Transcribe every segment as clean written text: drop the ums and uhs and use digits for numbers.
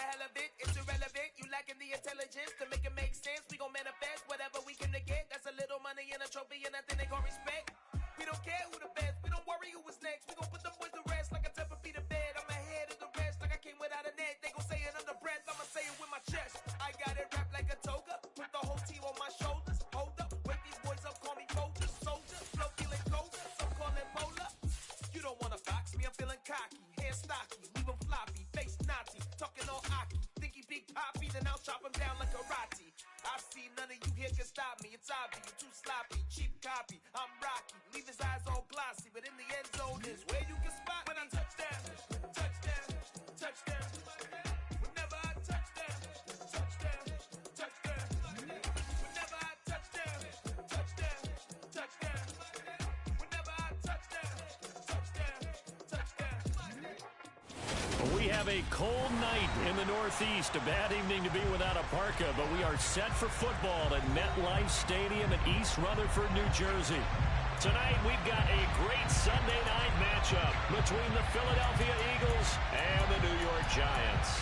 hell of it, it's irrelevant. You lacking the intelligence to make it make sense. We gon' manifest whatever we came to get. That's a little money and a trophy and nothing they gon' respect. We don't care who the best, we don't worry who was next. We gon' put them boys to rest like a temper feet of bed. I'm ahead of the rest like I came without a net. They gon' say it under breath, I'ma say it with my chest. I got it wrapped like a toga, put the whole team on my shoulders. Hold up, wake these boys up, call me Folger, soldier. Flow feeling colder, some call it polar. You don't wanna box me, I'm feeling cocky. Hair stocky, leave him floppy, face naughty. Talking all aki, think he big poppy, then I'll chop him down like karate. I see none of you here can stop me. It's obvious, you're too sloppy, cheap copy. I'm Rocky, leave his eyes all glossy, but in the end zone is where you can spot when I touchdown, touchdown, touchdown. Whenever I touchdown, touchdown, touchdown. Whenever I touchdown, touchdown, touchdown. Whenever I touchdown, touchdown, touchdown. We have a cold night in the Northeast. A bad evening to be without a parka, but we are set for football at MetLife Stadium in East Rutherford, New Jersey. Tonight, we've got a great Sunday night matchup between the Philadelphia Eagles and the New York Giants.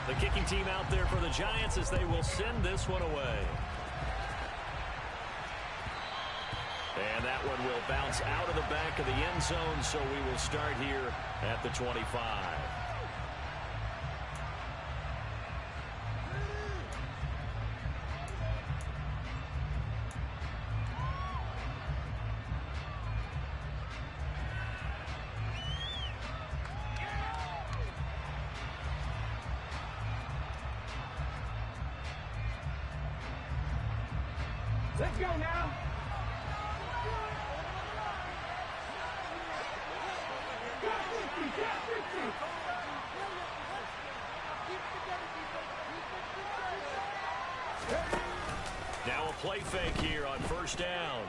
The kicking team out there for the Giants as they will send this one away. And that one will bounce out of the back of the end zone, so we will start here at the 25. Let's go now. Now a play fake here on first down.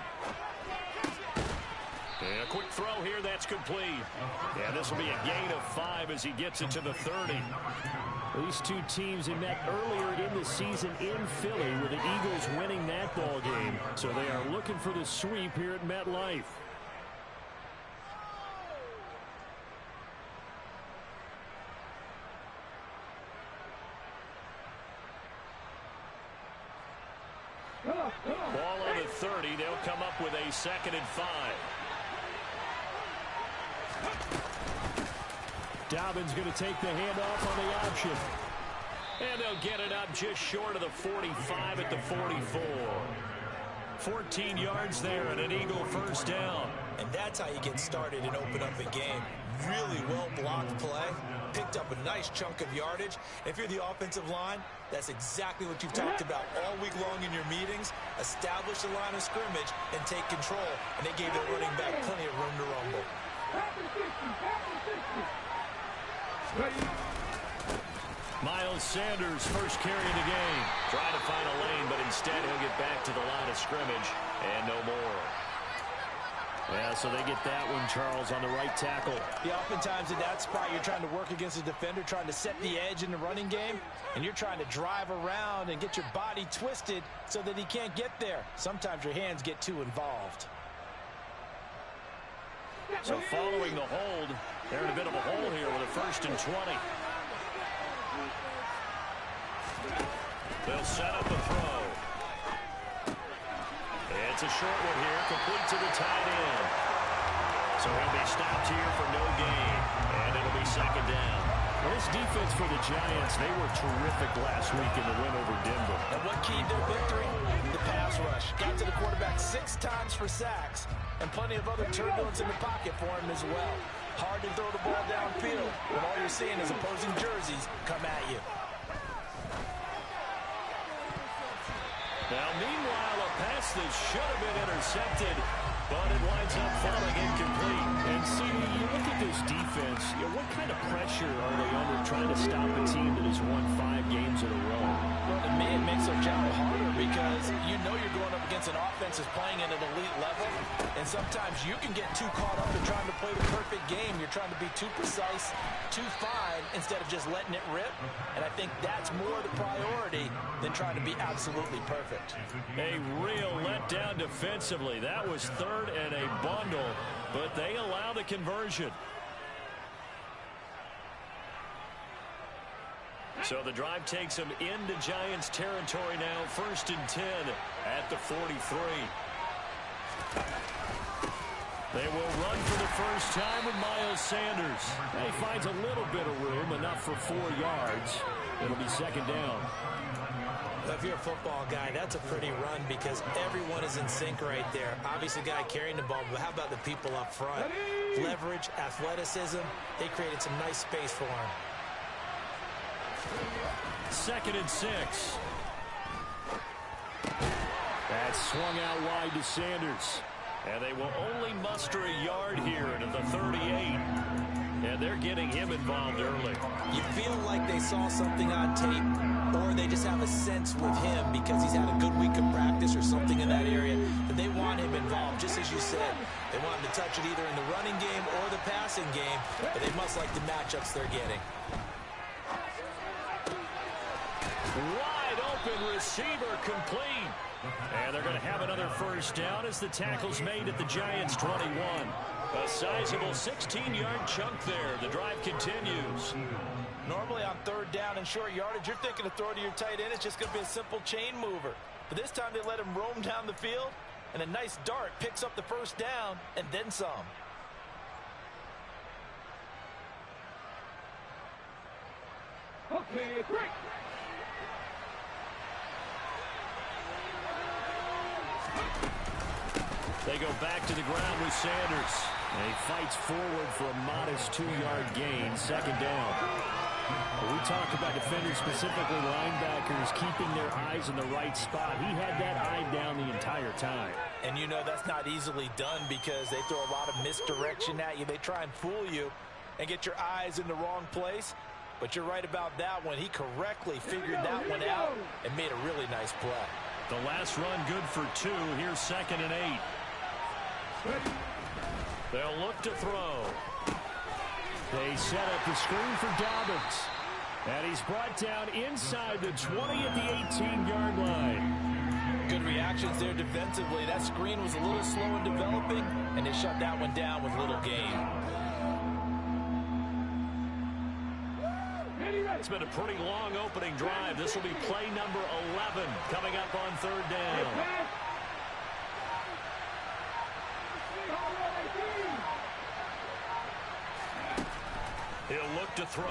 And a quick throw here, that's complete. Yeah, this will be a gain of 5 as he gets it to the 30. These two teams had met earlier in the season in Philly with the Eagles winning that ball game. So they are looking for the sweep here at MetLife. Ball on the 30. They'll come up with a 2nd and 5. Dobbins going to take the handoff on the option. And they'll get it up just short of the 45 at the 44. 14 yards there and an Eagle first down. And that's how you get started and open up a game. Really well-blocked play. Picked up a nice chunk of yardage. If you're the offensive line, that's exactly what you've talked about all week long in your meetings. Establish the line of scrimmage and take control. And they gave their running back plenty of room to rumble. Miles Sanders, first carry of the game. Trying to find a lane, but instead he'll get back to the line of scrimmage and no more. Yeah, so they get that one, Charles, on the right tackle. Yeah, oftentimes in that spot, you're trying to work against a defender, trying to set the edge in the running game, and you're trying to drive around and get your body twisted so that he can't get there. Sometimes your hands get too involved. So following the hold, they're in a bit of a hole here with a 1st and 20. They'll set up a throw. It's a short one here, complete to the tight end. So he'll be stopped here for no gain, and it'll be 2nd down. Well, this defense for the Giants, they were terrific last week in the win over Denver. And what keyed their victory? The pass rush. Got to the quarterback 6 times for sacks, and plenty of other turbulence in the pocket for him as well. Hard to throw the ball downfield when all you're seeing is opposing jerseys come at you. Now, meanwhile, a pass that should have been intercepted, but it winds up falling incomplete. And see, you look at this defense, what kind of pressure are they under trying to stop a team that has won 5 games in a row? Well, to me, it makes their job harder because you know you're going up against an offense that's playing at an elite level, and sometimes you can get too caught up in trying to play the perfect game. You're trying to be too precise, too fine, instead of just letting it rip, and I think that's more the priority than trying to be absolutely perfect. A real letdown defensively. That was third and a bundle, but they allow the conversion. So the drive takes them into Giants territory now, 1st and 10 at the 43. They will run for the first time with Miles Sanders. He finds a little bit of room, enough for 4 yards. It'll be 2nd down. If you're a football guy, that's a pretty run because everyone is in sync right there. Obviously, the guy carrying the ball, but how about the people up front? Leverage, athleticism, they created some nice space for him. 2nd and 6. That's swung out wide to Sanders. And they will only muster a yard here to the 38. And they're getting him involved early. You feel like they saw something on tape, or they just have a sense with him because he's had a good week of practice or something in that area, that they want him involved. Just as you said, they want him to touch it either in the running game or the passing game, but they must like the matchups they're getting. Wide open receiver, complete. And they're going to have another first down as the tackle's made at the Giants' 21. A sizable 16-yard chunk there. The drive continues. Normally on 3rd down and short yardage, you're thinking to throw to your tight end. It's just going to be a simple chain mover. But this time they let him roam down the field, and a nice dart picks up the first down and then some. Okay, great. They go back to the ground with Sanders. And he fights forward for a modest 2-yard gain, 2nd down. We talk about defenders, specifically linebackers, keeping their eyes in the right spot. He had that eye down the entire time. And you know that's not easily done because they throw a lot of misdirection at you. They try and fool you and get your eyes in the wrong place. But you're right about that one. He correctly figured that one out and made a really nice play. The last run good for 2. Here's 2nd and 8. They'll look to throw. They set up the screen for Dobbins. And he's brought down inside the 20 at the 18-yard line. Good reactions there defensively. That screen was a little slow in developing, and they shut that one down with little gain. It's been a pretty long opening drive. This will be play number 11 coming up on 3rd down. He'll look to throw.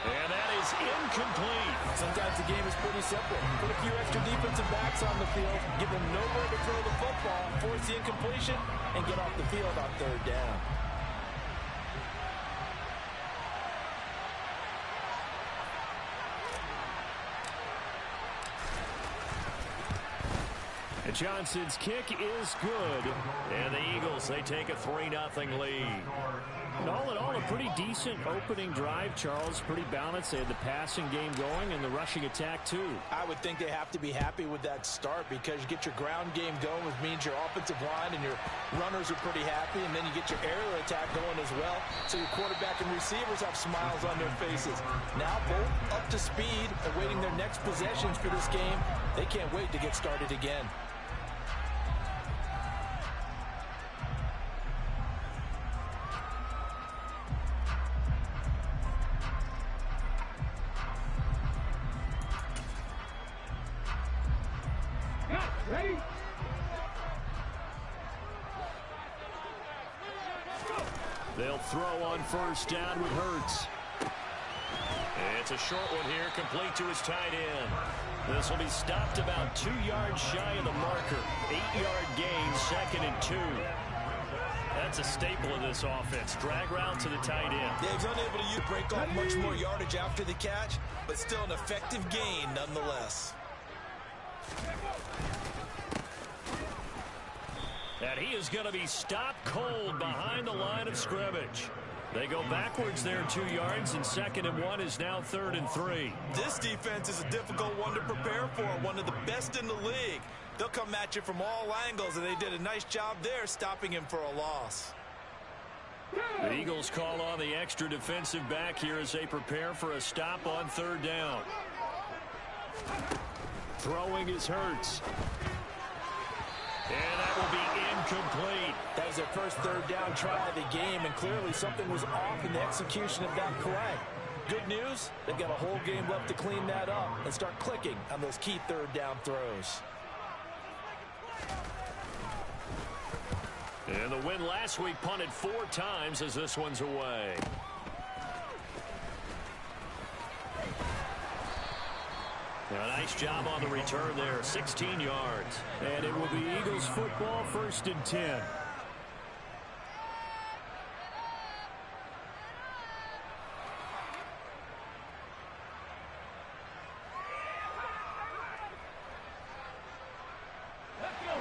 And that is incomplete. Sometimes the game is pretty simple. Put a few extra defensive backs on the field, give them nowhere to throw the football, force the incompletion, and get off the field on 3rd down. And Johnson's kick is good. And the Eagles, they take a 3-0 lead. And all in all, a pretty decent opening drive, Charles. Pretty balanced. They had the passing game going and the rushing attack, too. I would think they have to be happy with that start because you get your ground game going, which means your offensive line and your runners are pretty happy, and then you get your aerial attack going as well, so your quarterback and receivers have smiles on their faces. Now both up to speed, awaiting their next possessions for this game. They can't wait to get started again. Ready? They'll throw on first down with Hurts. It's a short one here, complete to his tight end. This will be stopped about 2 yards shy of the marker. 8-yard gain, 2nd and 2. That's a staple of this offense. Drag route to the tight end. Dave's unable to break off much more yardage after the catch, but still an effective gain nonetheless. And he is going to be stopped cold behind the line of scrimmage. They go backwards there 2 yards, and 2nd and 1 is now 3rd and 3. This defense is a difficult one to prepare for, one of the best in the league. They'll come at you from all angles, and they did a nice job there stopping him for a loss. The Eagles call on the extra defensive back here as they prepare for a stop on 3rd down. Throwing is Hurts. And that will be incomplete. That was their first third down try of the game, and clearly something was off in the execution of that play. Good news, they've got a whole game left to clean that up and start clicking on those key third down throws. And the win last week punted 4 times as this one's away. A nice job on the return there, 16 yards. And it will be Eagles football, 1st and 10.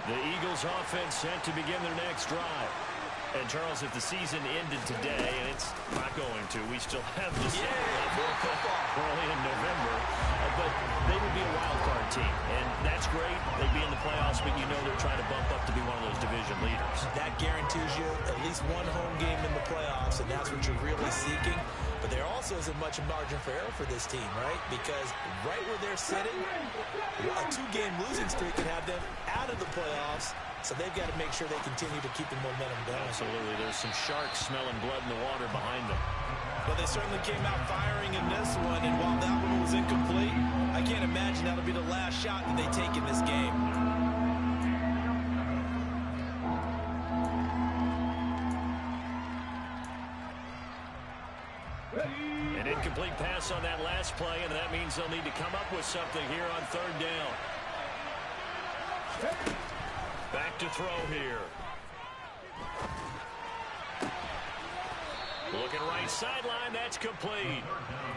The Eagles offense set to begin their next drive. And, Charles, if the season ended today, and it's not going to, we still have December early in November, but they would be a wild card team, and that's great. They'd be in the playoffs, but you know they're trying to bump up to be one of those division leaders. That guarantees you at least one home game in the playoffs, and that's what you're really seeking. But there also isn't much margin for error for this team, right? Because right where they're sitting, a 2-game losing streak can have them out of the playoffs. So they've got to make sure they continue to keep the momentum going. Absolutely. There's some sharks smelling blood in the water behind them. Well, they certainly came out firing in this one, and while that one was incomplete, I can't imagine that'll be the last shot that they take in this game. An incomplete pass on that last play, and that means they'll need to come up with something here on 3rd down. Back to throw here. Looking right sideline, that's complete.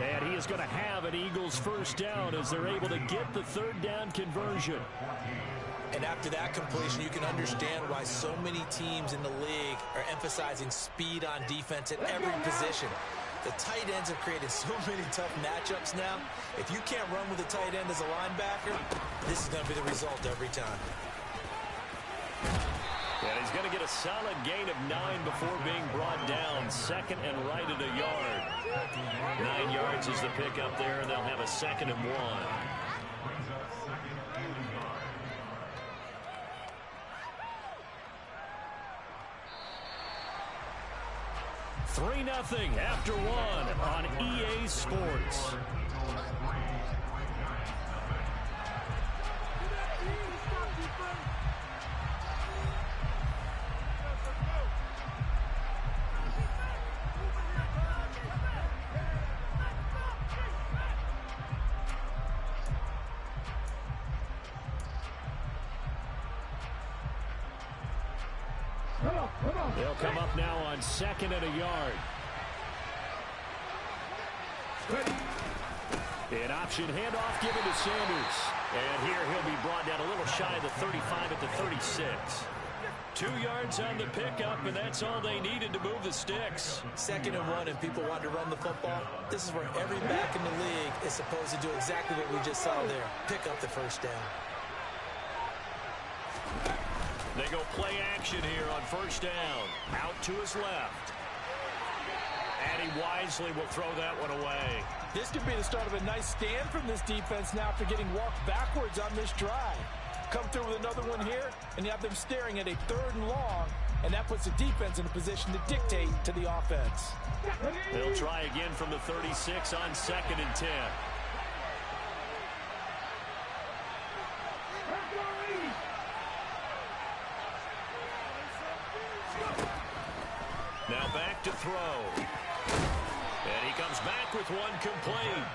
And he is going to have an Eagles 1st down as they're able to get the 3rd down conversion. And after that completion, you can understand why so many teams in the league are emphasizing speed on defense at every position. The tight ends have created so many tough matchups now. If you can't run with a tight end as a linebacker, this is going to be the result every time. And he's going to get a solid gain of 9 before being brought down. 2nd and right at a yard. 9 yards is the pickup there, and they'll have a 2nd and 1. 3-0 after 1 on EA Sports. They'll come up now on 2nd and a yard. An option handoff given to Sanders. And here he'll be brought down a little shy of the 35 at the 36. 2 yards on the pickup, and that's all they needed to move the sticks. 2nd and 1, and people want to run the football. This is where every back in the league is supposed to do exactly what we just saw there. Pick up the 1st down. They go play action here on 1st down. Out to his left. And he wisely will throw that one away. This could be the start of a nice stand from this defense now after getting walked backwards on this drive. Come through with another one here, and you have them staring at a 3rd and long, and that puts the defense in a position to dictate to the offense. They'll try again from the 36 on 2nd and 10. Now back to throw. And he comes back with one complete.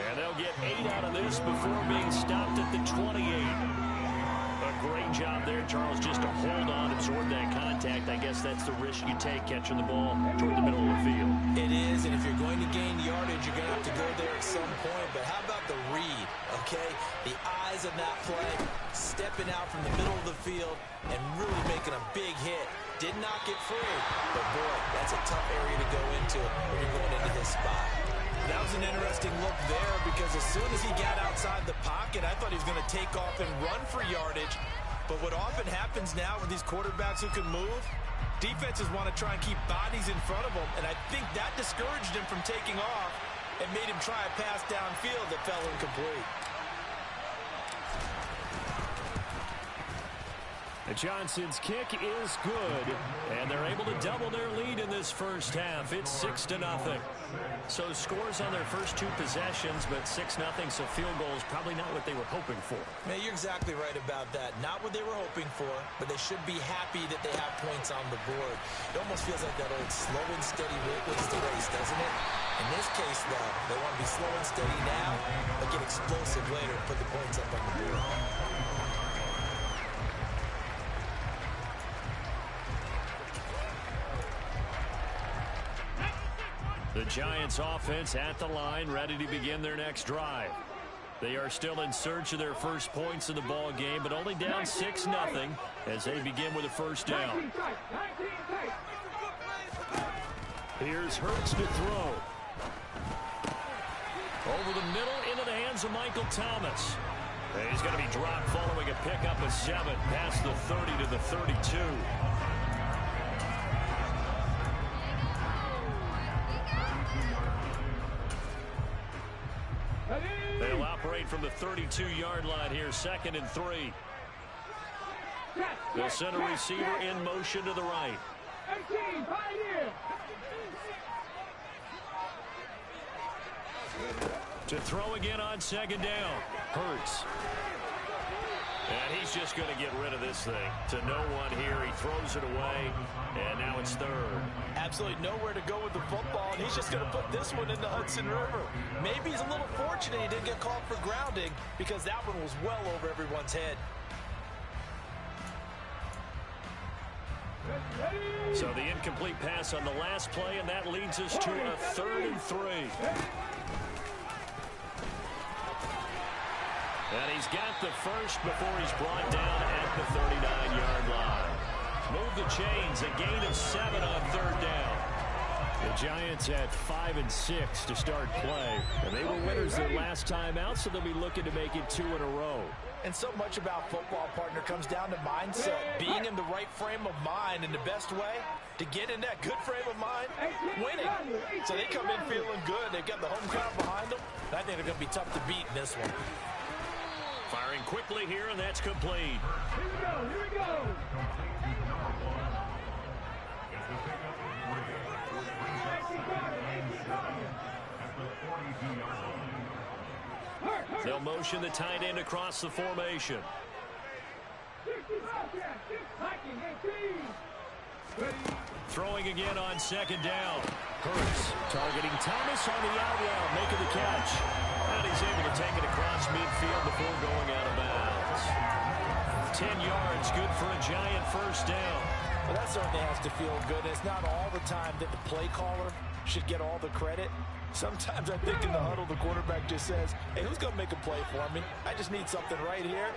And they'll get 8 out of this before being stopped at the 28. A great job there, Charles, just to hold on, absorb that contact. I guess that's the risk you take catching the ball toward the middle of the field. It is, and if you're going to gain yardage, you're going to have to go there at some point. But how about the read, okay? The eyes of that play, stepping out from the middle of the field and really making a big hit. Did not get free, but boy, that's a tough area to go into when you're going into this spot. That was an interesting look there because as soon as he got outside the pocket, I thought he was going to take off and run for yardage. But what often happens now with these quarterbacks who can move, defenses want to try and keep bodies in front of them, and I think that discouraged him from taking off and made him try a pass downfield that fell incomplete. Johnson's kick is good, and they're able to double their lead in this first half. It's 6-0. So scores on their first two possessions, but 6-0, so field goals probably not what they were hoping for. Man, you're exactly right about that. Not what they were hoping for, but they should be happy that they have points on the board. It almost feels like that old slow and steady wins the race, doesn't it? In this case, though, they want to be slow and steady now, but get explosive later and put the points up on the board. The Giants offense at the line, ready to begin their next drive. They are still in search of their first points in the ball game, but only down 6-0 as they begin with a first down. Here's Hurts to throw. Over the middle into the hands of Michael Thomas. And he's going to be dropped following a pickup of 7 past the 30 to the 32. They'll operate from the 32-yard line here, 2nd and 3. They'll send a receiver in motion to the right. To throw again on 2nd down. Hurts. And he's just going to get rid of this thing. To no one here. He throws it away. And now it's 3rd. Absolutely nowhere to go with the football, and he's just going to put this one in the Hudson River. Maybe he's a little fortunate he didn't get called for grounding because that one was well over everyone's head. So the incomplete pass on the last play, and that leads us to a 3rd and 3. And he's got the first before he's brought down at the 39-yard line. Move the chains, a gain of 7 on 3rd down. The Giants at 5-6 to start play. And they were winners their last time out, so they'll be looking to make it 2 in a row. And so much about football, partner, comes down to mindset. Being in the right frame of mind, and the best way to get in that good frame of mind, winning. So they come in feeling good. They've got the home crowd behind them. I think they're going to be tough to beat in this one. Firing quickly here, and that's complete. Here we go, here we go. They'll motion the tight end across the formation. Throwing again on 2nd down. Hurts targeting Thomas on the out route, making the catch. And he's able to take it across midfield before going out of bounds. 10 yards, good for a Giant first down. Well, that certainly has to feel good. It's not all the time that the play caller should get all the credit. Sometimes I think in the huddle, the quarterback just says, hey, who's going to make a play for me? I just need something right here.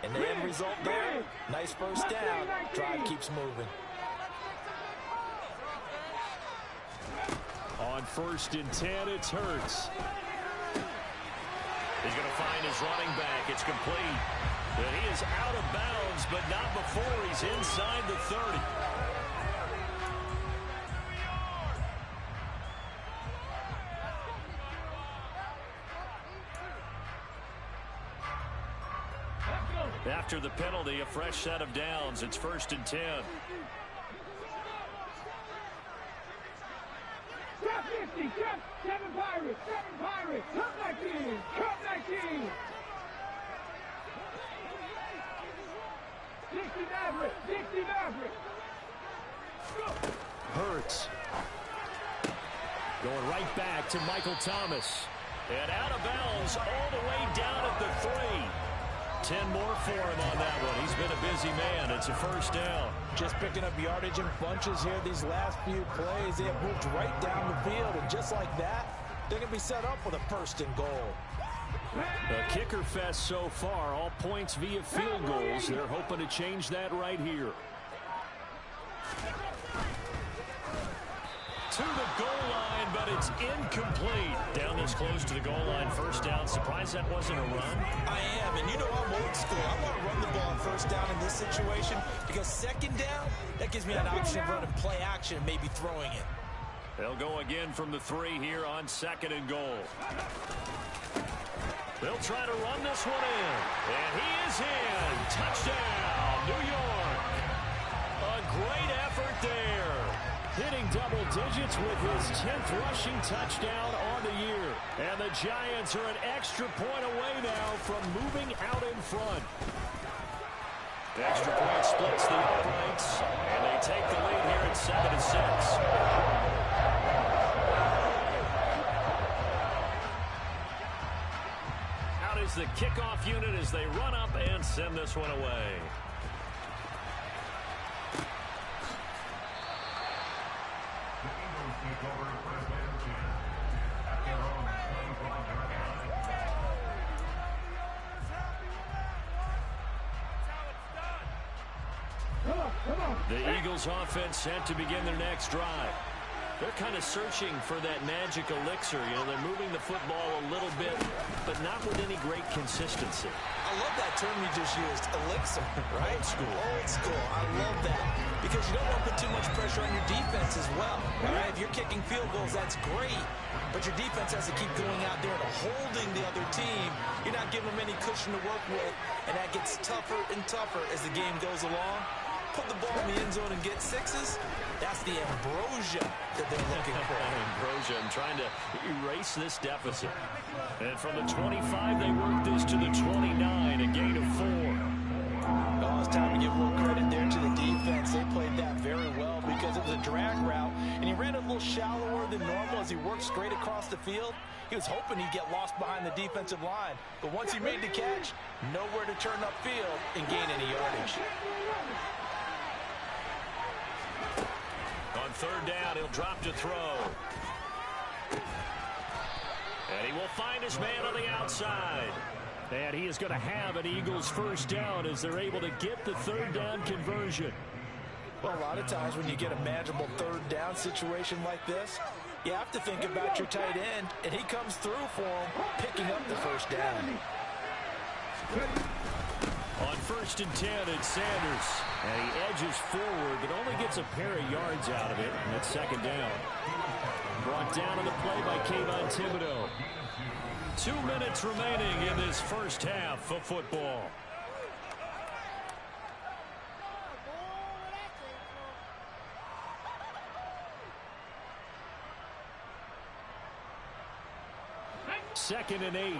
And the end result there, nice first down. Drive keeps moving. On 1st and 10, it's Hurts. He's going to find his running back. It's complete. And he is out of bounds, but not before he's inside the 30. After the penalty, a fresh set of downs. It's 1st and 10. Stop 50, stop 7 Pirates, 7 Pirates. Come back in, come back in. 60 Maverick, 60 Maverick. Hurts. Going right back to Michael Thomas. And out of bounds all the way down at the 3. 10 more for him on that one. He's been a busy man. It's a first down. Just picking up yardage in bunches here these last few plays. They have moved right down the field, and just like that, they're going to be set up with a 1st and goal. A kicker fest so far. All points via field goals. They're hoping to change that right here. To the goal line, but it's incomplete. Down this close to the goal line, first down. Surprised that wasn't a run? I am, and you know I'm old school. I want to run the ball on first down in this situation because 2nd down, that gives me an option of running play action and maybe throwing it. They'll go again from the 3 here on 2nd and goal. They'll try to run this one in, and he is in. Touchdown, New York. Hitting double digits with his 10th rushing touchdown on the year. And the Giants are an extra point away now from moving out in front. The extra point splits the uprights, and they take the lead here at 7-6. Out is the kickoff unit as they run up and send this one away. The Eagles offense set to begin their next drive. They're kind of searching for that magic elixir. You know, they're moving the football a little bit, but not with any great consistency. I love that term you just used, elixir, right? Old school. Old school. I love that because you don't want to put too much pressure on your defense as well. All right? If you're kicking field goals, that's great, but your defense has to keep going out there and holding the other team. You're not giving them any cushion to work with, and that gets tougher and tougher as the game goes along. Put the ball in the end zone and get sixes. That's the ambrosia that they're looking for. Ambrosia, I'm trying to erase this deficit. And from the 25, they work this to the 29, a gain of 4. Oh, it's time to give a little credit there to the defense. They played that very well because it was a drag route, and he ran a little shallower than normal as he worked straight across the field. He was hoping he'd get lost behind the defensive line, but once he made the catch, nowhere to turn upfield and gain any yardage. On third down, he'll drop to throw. And he will find his man on the outside. And he is going to have an Eagles first down as they're able to get the third down conversion. Well, a lot of times when you get a manageable third down situation like this, you have to think about your tight end, and he comes through for him, picking up the first down. On 1st and 10, it's Sanders. And he edges forward, but only gets a pair of yards out of it. And it's 2nd down. Brought down on the play by Kayvon Thibodeau. 2 minutes remaining in this first half of football. Second and 8.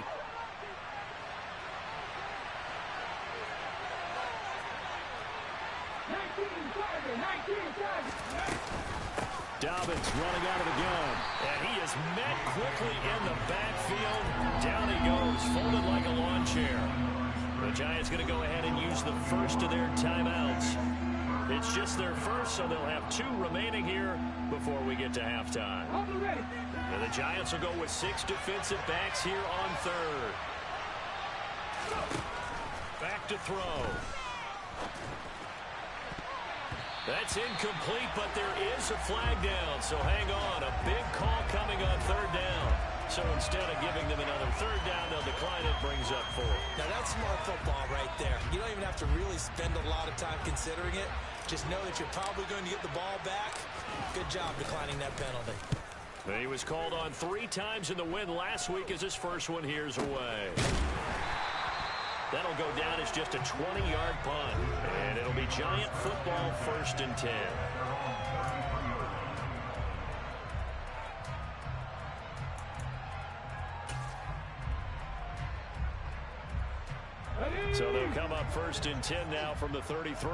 Dobbins running out of the gun. And he is met quickly in the backfield. Down he goes, folded like a lawn chair. The Giants going to go ahead and use the first of their timeouts. It's just their first, so they'll have 2 remaining here before we get to halftime. And the Giants will go with 6 defensive backs here on third. Back to throw. That's incomplete, but there is a flag down, so hang on. A big call coming on third down. So instead of giving them another third down, they'll decline it, brings up 4. Now, that's smart football right there. You don't even have to really spend a lot of time considering it. Just know that you're probably going to get the ball back. Good job declining that penalty. He was called on 3 times in the win last week as his first one here's away. That'll go down as just a 20-yard punt. And it'll be Giant football 1st and 10. So they'll come up 1st and 10 now from the 33.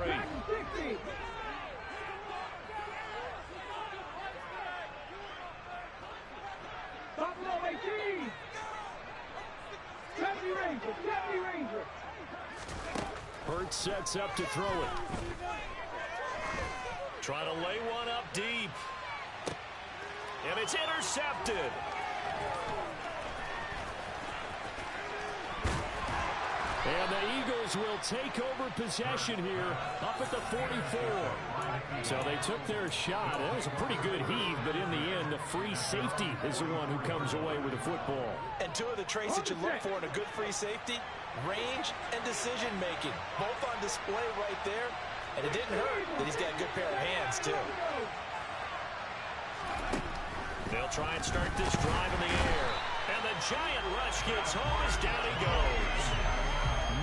Hurts sets up to throw it. Trying to lay one up deep. And it's intercepted. And the Eagles will take over possession here up at the 44. So they took their shot. That was a pretty good heave, but in the end, the free safety is the one who comes away with the football. And 2 of the traits that you look for in a good free safety, range and decision-making. Both on display right there. And it didn't hurt that he's got a good pair of hands, too. They'll try and start this drive in the air. And the Giant rush gets home as down he goes.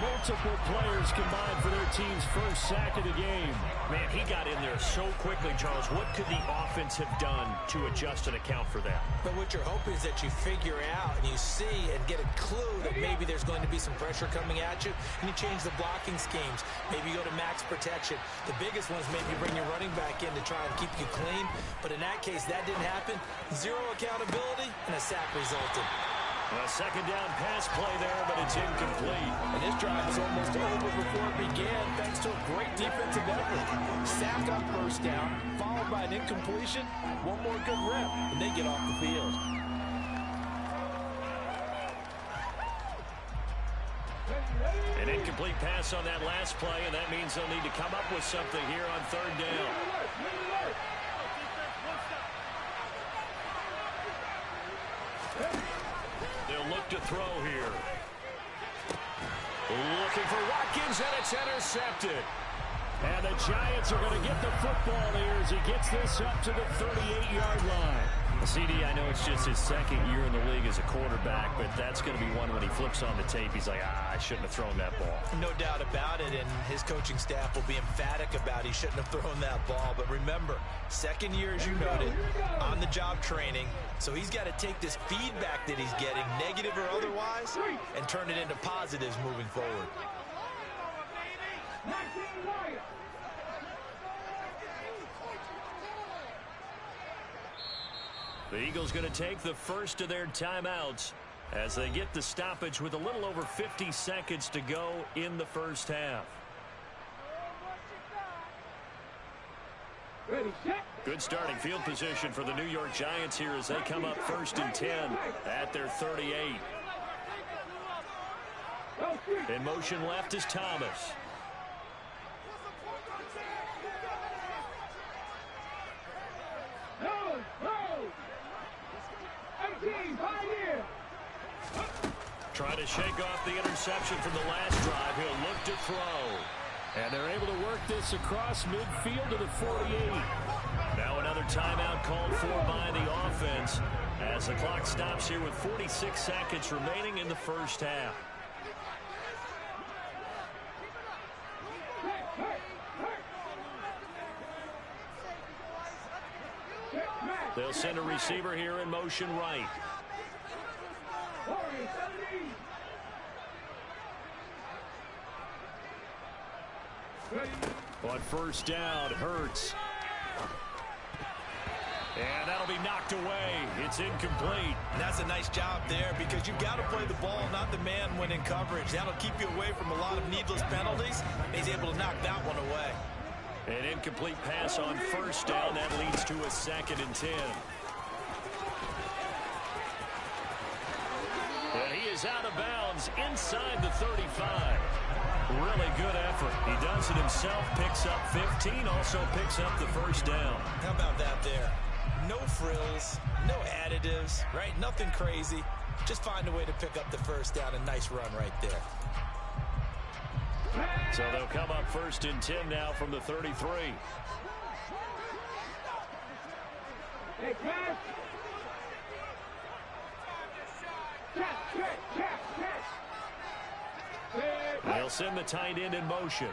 Multiple players combined for their team's first sack of the game. Man, he got in there so quickly, Charles. What could the offense have done to adjust and account for that? But what you're hoping is that you figure out and you see and get a clue that maybe there's going to be some pressure coming at you, and you change the blocking schemes. Maybe you go to max protection. The biggest one is maybe bring your running back in to try and keep you clean. But in that case, that didn't happen. Zero accountability, and a sack resulted. A second down pass play there, but it's incomplete. And this drive is almost over before it began, thanks to a great defensive effort. Sack on first down, followed by an incompletion. One more good rep, and they get off the field. An incomplete pass on that last play, and that means they'll need to come up with something here on third down. They'll look to throw here. Looking for Watkins, and it's intercepted. And the Giants are going to get the football here as he gets this up to the 38-yard line. CD, I know it's just his second year in the league as a quarterback, but that's going to be one when he flips on the tape. He's like, I shouldn't have thrown that ball. No doubt about it, and his coaching staff will be emphatic about he shouldn't have thrown that ball. But remember, second year, as you noted, on-the-job training, so he's got to take this feedback that he's getting, negative or otherwise, and turn it into positives moving forward. The Eagles going to take the first of their timeouts as they get the stoppage with a little over 50 seconds to go in the first half. Good starting field position for the New York Giants here as they come up first and 10 at their 38. In motion left is Thomas. Trying to shake off the interception from the last drive. He'll look to throw. And they're able to work this across midfield to the 48. Now another timeout called for by the offense as the clock stops here with 46 seconds remaining in the first half. They'll send a receiver here in motion right. On first down, Hurts. And that'll be knocked away. It's incomplete. And that's a nice job there because you've got to play the ball, not the man when in coverage. That'll keep you away from a lot of needless penalties. He's able to knock that one away. An incomplete pass on first down. That leads to a second and 10. And he is out of bounds inside the 35. Really good effort. He does it himself, picks up 15, also picks up the first down. How about that there? No frills, no additives, right? Nothing crazy. Just find a way to pick up the first down. A nice run right there. So they'll come up first and 10 now from the 33. Hey, catch! They'll send the tight end in motion.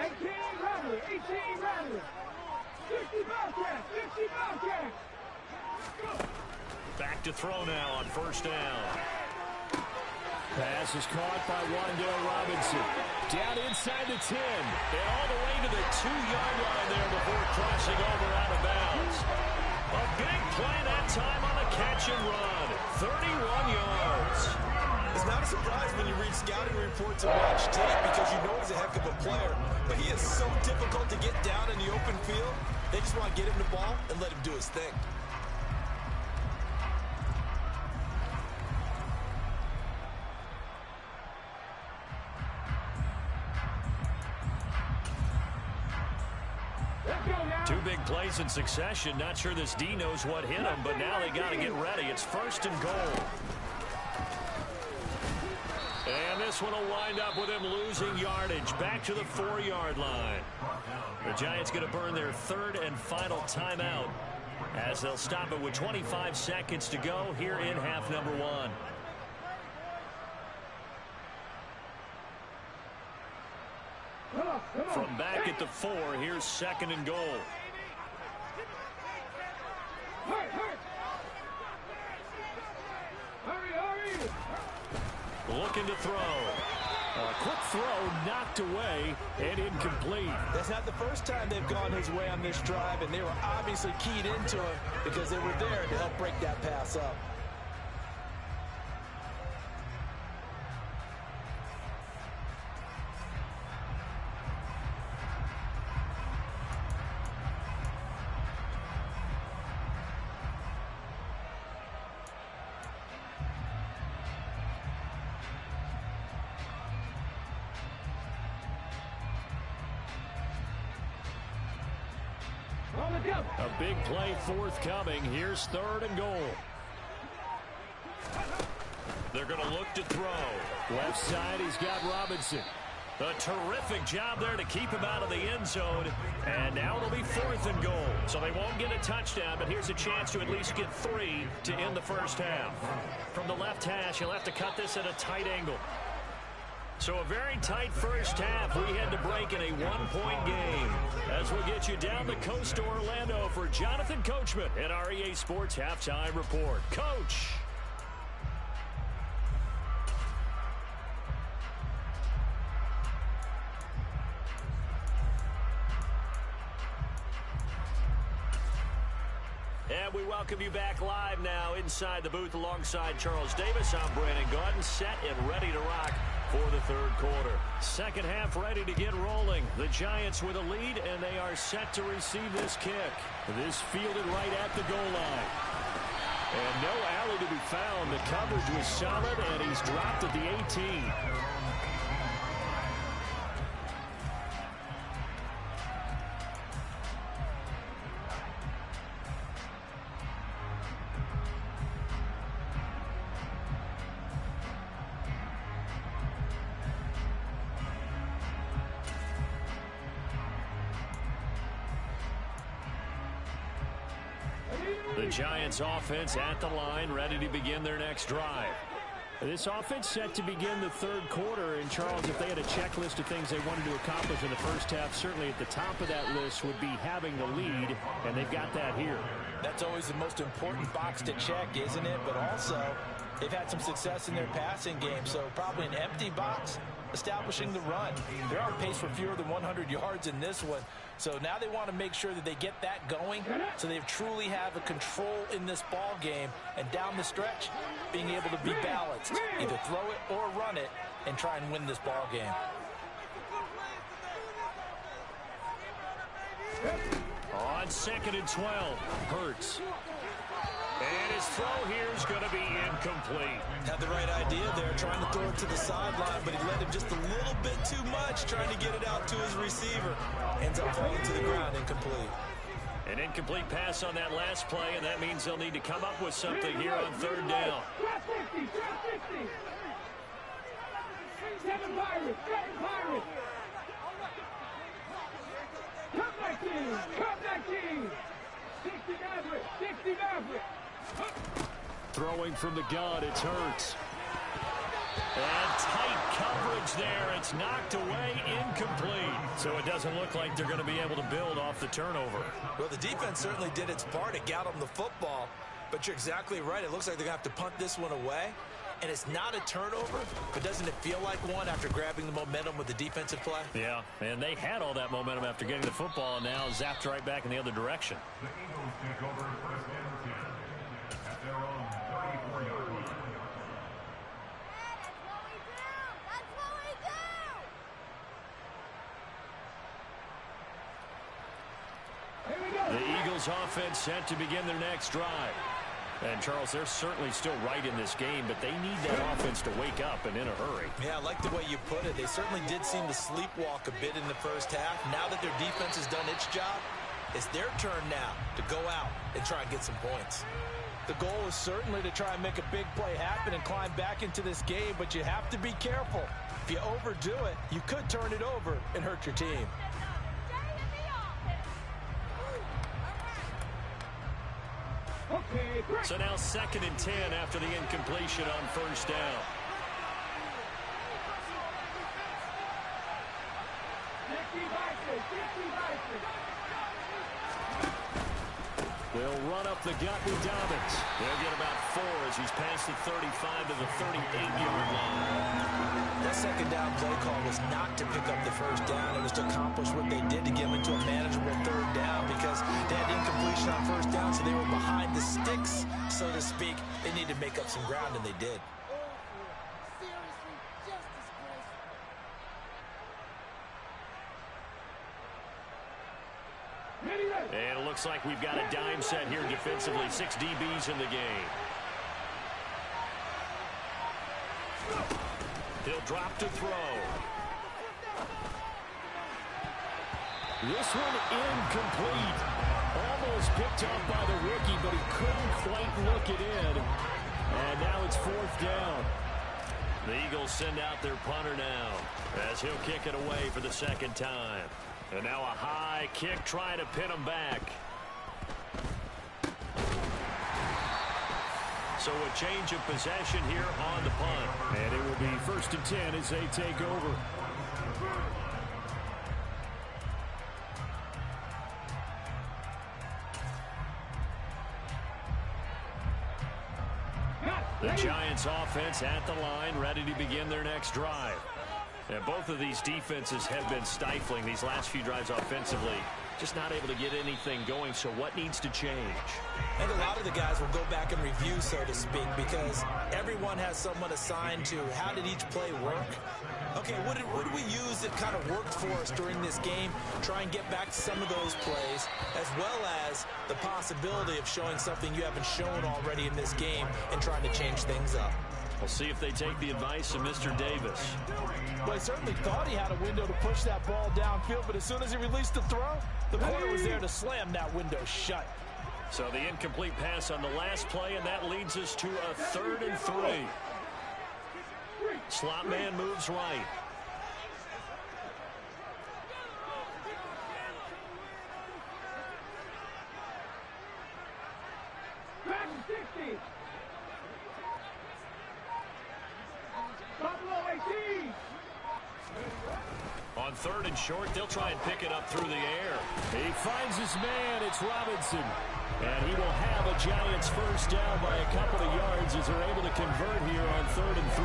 18 Rattler, 18 Rattler. 60 Bobcat, 60 Bobcat. Back to throw now on first down. Pass is caught by Wan'Dale Robinson. Down inside the 10. And all the way to the 2-yard line there before crossing over out of bounds. A big play that time on the catch and run. 31 yards. It's not a surprise when you read scouting reports and watch tape because you know he's a heck of a player. But he is so difficult to get down in the open field. They just want to get him the ball and let him do his thing. Two big plays in succession. Not sure this D knows what hit him, but now they got to get ready. It's first and goal. And this one will wind up with him losing yardage. Back to the 4-yard line. The Giants going to burn their third and final timeout as they'll stop it with 25 seconds to go here in half number 1. From back at the 4, here's 2nd and goal. Looking to throw. A quick throw knocked away and incomplete. That's not the first time they've gone his way on this drive, and they were obviously keyed into him because they were there to help break that pass up. A big play forthcoming. Here's 3rd and goal. They're going to look to throw. Left side, he's got Robinson. A terrific job there to keep him out of the end zone. And now it'll be 4th and goal. So they won't get a touchdown, but here's a chance to at least get 3 to end the first half. From the left hash, he'll have to cut this at a tight angle. So a very tight first half. We head to break in a 1-point game. As we'll get you down the coast to Orlando for Jonathan Coachman at our EA Sports Halftime Report. Coach. And we welcome you back live now inside the booth alongside Charles Davis. I'm Brandon Gaudin, set and ready to rock for the 3rd quarter. Second half ready to get rolling. The Giants with a lead, and they are set to receive this kick. This fielded right at the goal line. And no alley to be found. The coverage was solid, and he's dropped at the 18. The Giants offense at the line, ready to begin their next drive. This offense set to begin the 3rd quarter. And, Charles, if they had a checklist of things they wanted to accomplish in the first half, certainly at the top of that list would be having the lead, and they've got that here. That's always the most important box to check, isn't it? But also, they've had some success in their passing game, so probably an empty box, establishing the run. They're on pace for fewer than 100 yards in this one. So now they want to make sure that they get that going so they truly have a control in this ball game, and down the stretch, being able to be balanced. Either throw it or run it and try and win this ball game. On 2nd and 12, Hurts. And his throw here is going to be incomplete. Had the right idea there, trying to throw it to the sideline, but he led him just a little bit too much, trying to get it out to his receiver. Ends up falling to the ground, incomplete. An incomplete pass on that last play, and that means they'll need to come up with something here on 3rd down. Throwing from the gun, it's Hurts. And tight coverage there. It's knocked away, incomplete. So it doesn't look like they're going to be able to build off the turnover. Well, the defense certainly did its part. It got them the football. But you're exactly right. It looks like they're going to have to punt this one away. And it's not a turnover, but doesn't it feel like one after grabbing the momentum with the defensive play? Yeah, and they had all that momentum after getting the football, and now zapped right back in the other direction. The Eagles take over first and 10 at their own 34-yard line. The Eagles offense set to begin their next drive. And, Charles, they're certainly still right in this game, but they need that offense to wake up and in a hurry. Yeah, I like the way you put it. They certainly did seem to sleepwalk a bit in the first half. Now that their defense has done its job, it's their turn now to go out and try and get some points. The goal is certainly to try and make a big play happen and climb back into this game, but you have to be careful. If you overdo it, you could turn it over and hurt your team. So now 2nd and 10 after the incompletion on first down. They'll run up the gut with Dobbins. They'll get about 4 as he's past the 35 to the 38-yard line. That second down play call was not to pick up the first down. It was to accomplish what they did to get them into a manageable third down because they had incompletion on first down, so they were behind the sticks, so to speak. They needed to make up some ground, and they did. And it looks like we've got a dime set here defensively. 6 DBs in the game. He'll drop to throw. This one incomplete. Almost picked up by the rookie, but he couldn't quite look it in. And now it's 4th down. The Eagles send out their punter now as he'll kick it away for the second time. And now a high kick trying to pin him back. So a change of possession here on the punt. And it will be 1st and 10 as they take over. The Giants offense at the line, ready to begin their next drive. And both of these defenses have been stifling these last few drives offensively. Just not able to get anything going, so what needs to change? I think a lot of the guys will go back and review, so to speak, because everyone has someone assigned to how did each play work. Okay, what did we use that kind of worked for us during this game? Try and get back to some of those plays, as well as the possibility of showing something you haven't shown already in this game and trying to change things up. We'll see if they take the advice of Mr. Davis. Well, I certainly thought he had a window to push that ball downfield, but as soon as he released the throw, the corner was there to slam that window shut. So the incomplete pass on the last play, and that leads us to a 3rd and 3. Slot man moves right. On 3rd and short, they'll try and pick it up through the air. He finds his man. It's Robinson. And he will have a Giants first down by a couple of yards as they're able to convert here on 3rd and 3.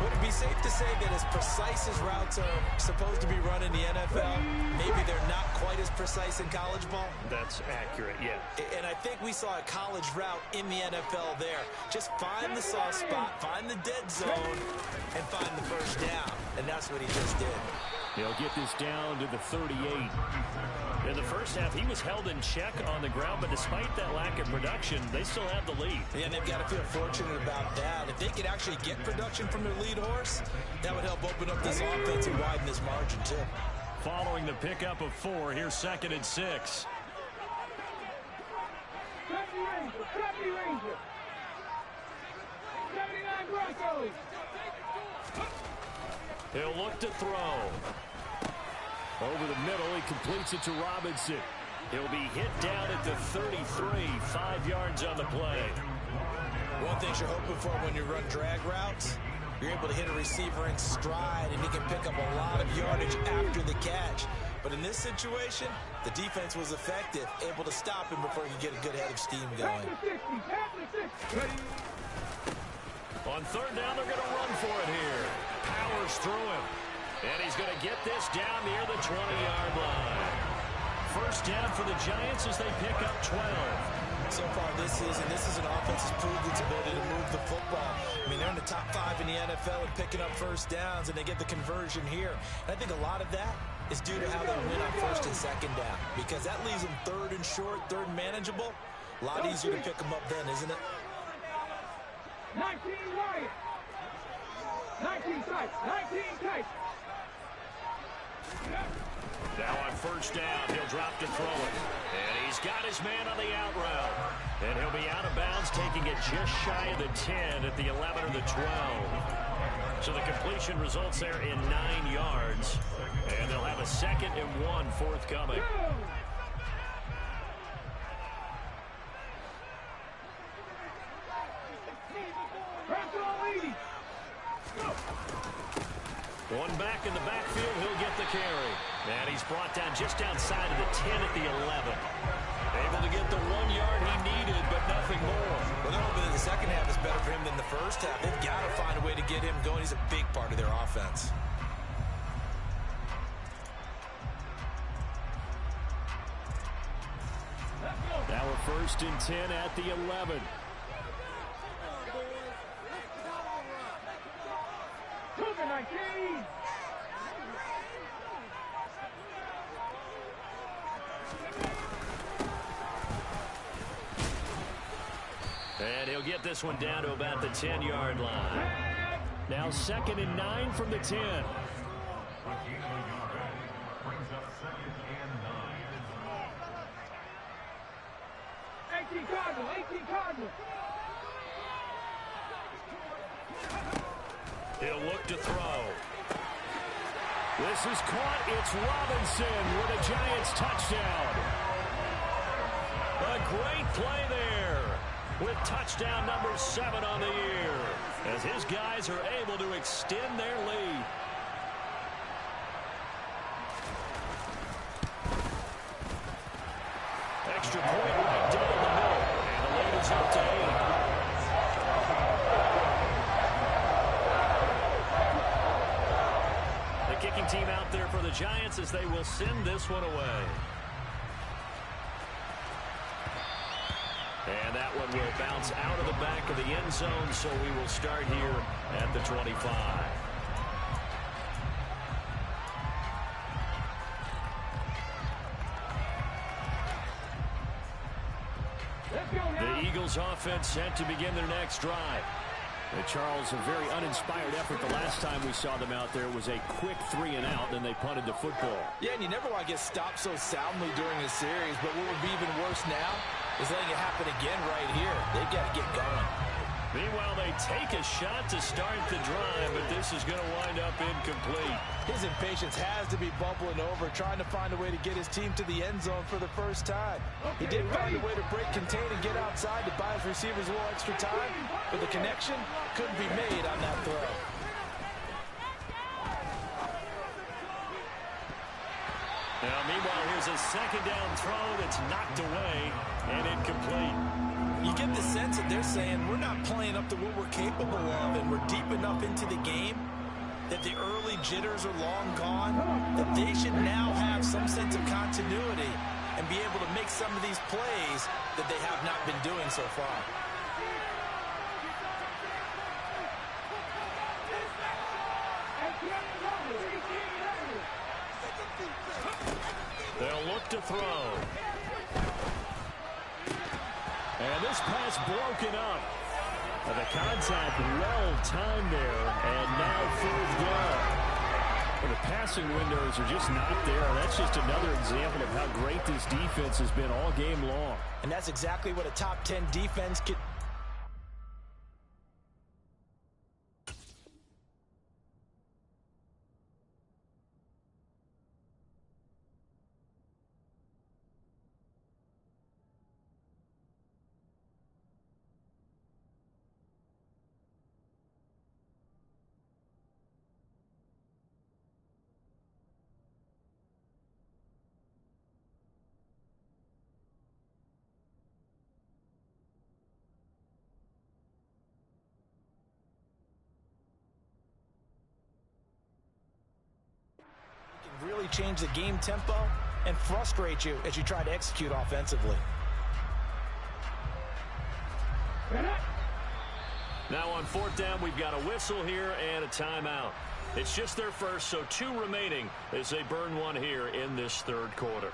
Would it be safe to say that as precise as routes are supposed to be run in the NFL, maybe they're not quite as precise in college ball? That's accurate, yeah. And I think we saw a college route in the NFL there. Just find the soft spot, find the dead zone, and find the first down. And that's what he just did. He'll get this down to the 38. In the first half, he was held in check on the ground, but despite that lack of production, they still have the lead. Yeah, and they've got to feel fortunate about that. If they could actually get production from their lead horse, that would help open up this offense and widen this margin, too. Following the pickup of 4, here's 2nd and 6. He'll look to throw. Over the middle, he completes it to Robinson. He'll be hit down at the 33, 5 yards on the play. One thing you're hoping for when you run drag routes, you're able to hit a receiver in stride, and he can pick up a lot of yardage after the catch. But in this situation, the defense was effective, able to stop him before he could get a good head of steam going. On 3rd down, they're going to run for it here. Powers through him. And he's going to get this down near the 20-yard line. First down for the Giants as they pick up 12. So far this season, this is an offense that's proved its ability to move the football. I mean, they're in the top 5 in the NFL and picking up first downs, and they get the conversion here. And I think a lot of that is due to how they win on 1st and 2nd down, because that leaves them 3rd and short, 3rd and manageable. A lot easier to pick them up then, isn't it? 19 right. 19 tight. 19 tight. Now on 1st down, he'll drop to throw it. And he's got his man on the out route. And he'll be out of bounds, taking it just shy of the 10 at the 11 or the 12. So the completion results there in 9 yards. And they'll have a 2nd and 1 forthcoming. One back in the backfield, he'll get the carry. And he's brought down just outside of the 10 at the 11. Able to get the 1 yard he needed, but nothing more. Well, they're hoping that the second half is better for him than the first half. They've got to find a way to get him going. He's a big part of their offense. Now we're first and 10 at the 11. Cougar 19. And he'll get this one down to about the 10-yard line. Now 2nd and 9 from the 10. Brings up 2nd and 9. 18 Cardinal, 18 Cardinal. He'll look to throw. This is caught. It's Robinson with a Giants touchdown. A great play there with touchdown number 7 on the year as his guys are able to extend their lead. Extra point right down the middle, and the lead is up to 8. Kicking team out there for the Giants as they will send this one away. And that one will bounce out of the back of the end zone, so we will start here at the 25. The Eagles offense set to begin their next drive. Charles, a very uninspired effort the last time we saw them out there. It was a quick 3 and out, then they punted the football. Yeah, and you never want to get stopped so soundly during a series, but what would be even worse now is letting it happen again right here. They've got to get going. Meanwhile, they take a shot to start the drive, but this is going to wind up incomplete. His impatience has to be bubbling over, trying to find a way to get his team to the end zone for the first time. He did find a way to break, contain, and get outside to buy his receivers a little extra time, but the connection couldn't be made on that throw. Now, meanwhile, here's a second down throw that's knocked away and incomplete. You get the sense that they're saying we're not playing up to what we're capable of, and we're deep enough into the game that the early jitters are long gone, that they should now have some sense of continuity and be able to make some of these plays that they have not been doing so far. They'll look to throw. And this pass broken up. The contact well timed there, and now 4th down. Well, the passing windows are just not there. That's just another example of how great this defense has been all game long. And that's exactly what a top 10 defense can. Really change the game tempo and frustrate you as you try to execute offensively. Now on 4th down, we've got a whistle here and a timeout. It's just their first, so 2 remaining as they burn one here in this 3rd quarter.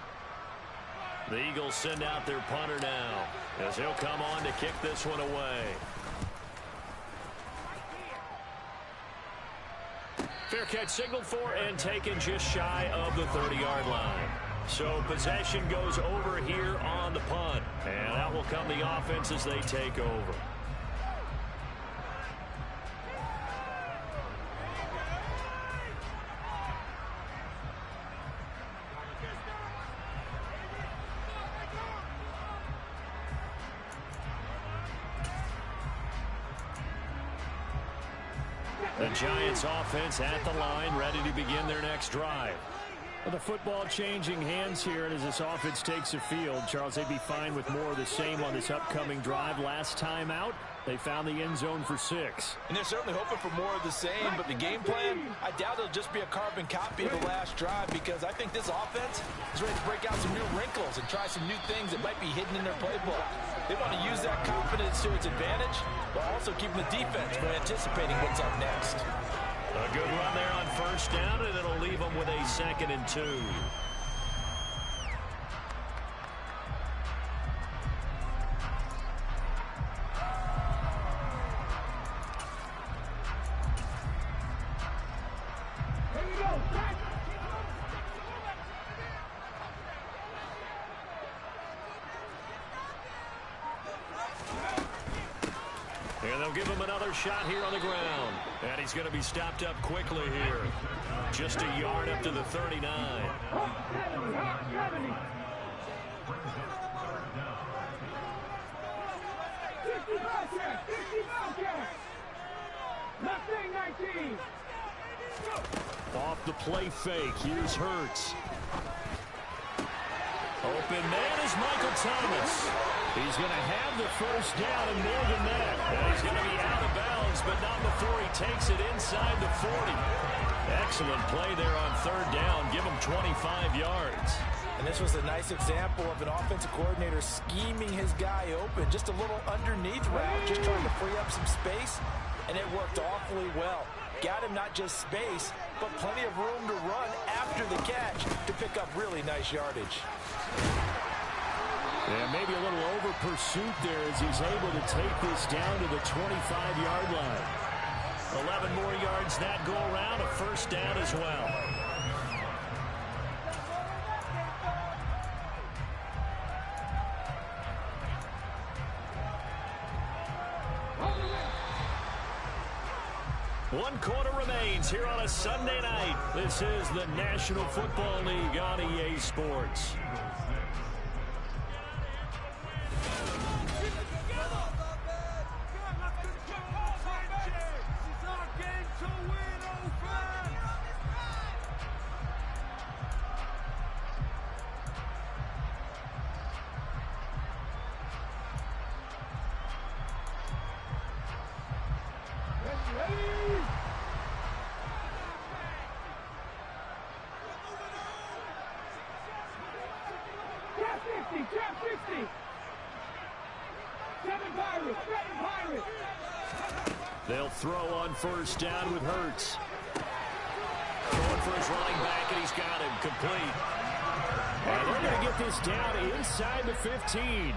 The Eagles send out their punter now as he'll come on to kick this one away. Fair catch signaled for and taken just shy of the 30-yard line. So possession goes over here on the punt. And out will come the offense as they take over. The Giants offense at the line, ready to begin their next drive. Well, the football changing hands here, and as this offense takes the field, Charles, they'd be fine with more of the same on this upcoming drive. Last time out, they found the end zone for 6. And they're certainly hoping for more of the same, but the game plan, I doubt it'll just be a carbon copy of the last drive, because I think this offense is ready to break out some new wrinkles and try some new things that might be hidden in their playbook. They want to use that confidence to its advantage, but also keeping the defense from anticipating what's up next. A good run there on first down, and it'll leave them with a 2nd and 2. And they'll give him another shot here on the ground. And he's going to be stopped up quickly here. Just a yard up to the 39. Off the play fake. Here's Hurts. Open man is Michael Thomas. He's going to have the first down and more than that. And he's going to be out of bounds, but not before he takes it inside the 40. Excellent play there on third down. Give him 25 yards. And this was a nice example of an offensive coordinator scheming his guy open. Just a little underneath route, just trying to free up some space, and it worked awfully well. Got him not just space, but plenty of room to run after the catch to pick up really nice yardage. Yeah, maybe a little over pursuit there as he's able to take this down to the 25-yard line. 11 more yards that go around, a first down as well. One quarter remains here on a Sunday night. This is the National Football League on EA Sports. They'll throw on first down with Hurts. Throwing for his running back, and he's got him complete. And they're going to get this down inside the 15.